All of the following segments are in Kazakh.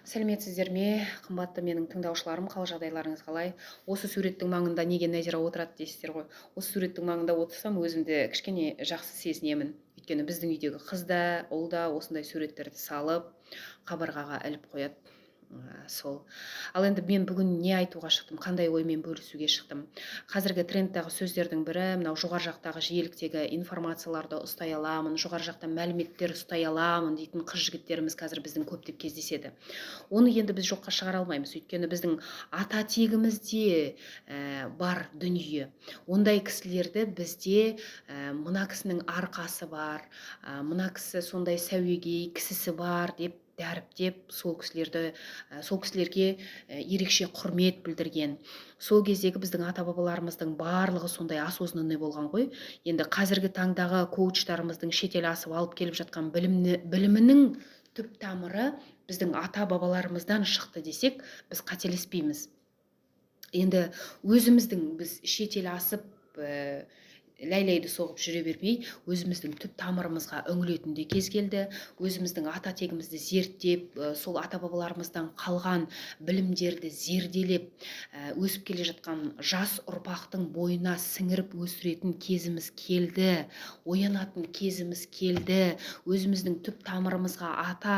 Сәлеметсіздер ме, қымбатты менің тыңдаушыларым, қал жағдайларыңыз қалай? Осы суреттің маңында неге Нәзира отырады дейсіздер ғой. Осы суреттің маңында отырсам өзімді кішкене жақсы сезінемін. Өйткені біздің үйдегі қыз да, ұл да осындай суреттерді салып, қабырғаға іліп қояды. Сол. Ал енді мен бүгін не айтуға шықтым, қандай оймен бөлісуге шықтым. Қазіргі трендтағы сөздердің бірі, мынау жоғары жақтағы жиеліктегі информацияларды ұстай аламын, жоғары жақтан мәліметтер ұстай аламын дейтін қыз жігіттеріміз қазір біздің көптеп кездеседі. Оны енді біз жоққа шығара алмаймыз, өйткені біздің ата тегімізде бар дүние. Ондай кісілерді бізде мына кісінің арқасы бар, мына кісі сондай сәуегей кісісі бар деп дәріптеп сол кісілерге ерекше құрмет білдірген. Сол кездегі біздің ата-бабаларымыздың барлығы сондай осознанный болған ғой. Енді қазіргі таңдағы коучтарымыздың шетел асып алып келіп жатқан білімінің түп тамыры біздің ата-бабаларымыздан шықты десек, біз қателеспейміз. Енді біз шетел асып ләйләйді соғып жүре бермей, өзіміздің түп тамырымызға үңілетін де кез келді. Өзіміздің ата тегімізді зерттеп, сол ата-бабаларымыздан қалған білімдерді зерделеп, өсіп келе жатқан жас ұрпақтың бойына сіңіріп өсіретін кезіміз келді, оянатын кезіміз келді, өзіміздің түп тамырымызға, ата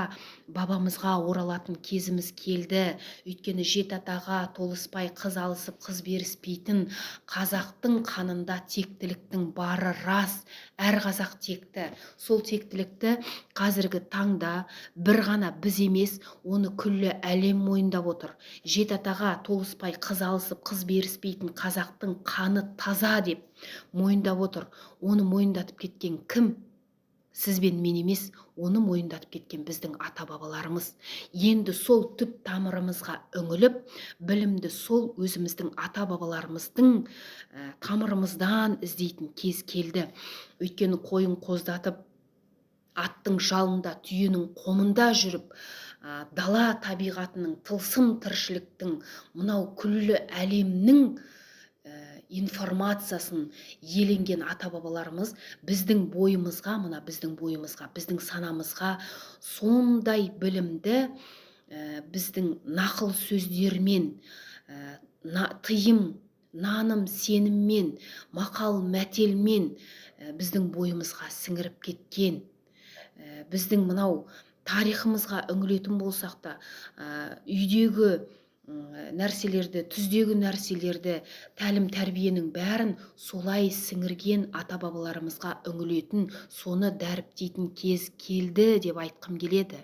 бабамызға оралатын кезіміз келді. Өйткені жеті атаға толыспай қыз алысып қыз беріспейтін қазақтың қанында тектіліктің бары рас. Әр қазақ текті. Сол тектілікті қазіргі таңда бір ғана біз емес, оны күллі әлем мойындап отыр. Жеті атаға толыспай қыз алысып қыз беріспейтін қазақтың қаны таза деп мойындап отыр. Оны мойындатып кеткен кім? Сіз бен мен емес, оны мойындатып кеткен біздің ата-бабаларымыз. Енді сол түп тамырымызға үңіліп, білімді сол өзіміздің ата-бабаларымыздың тамырымыздан іздейтін кез келді. Өйткені қойын қоздатып, аттың жалында, түйенің қомында жүріп, дала табиғатының, тылсым тіршіліктің, мынау күллі әлемнің информациясын еленген ата-бабаларымыз біздің бойымызға, біздің санамызға сондай білімді біздің нақыл сөздермен, тыйым, наным, сеніммен, мақал мәтелмен біздің бойымызға сіңіріп кеткен. Біздің мынау тарихымызға үңілетін болсақ та, үйдегі нәрселерді, түздегі нәрселерді, тәлім тәрбиенің бәрін солай сіңірген ата-бабаларымызға үңілетін, соны дәріптейтін кез келді деп айтқым келеді.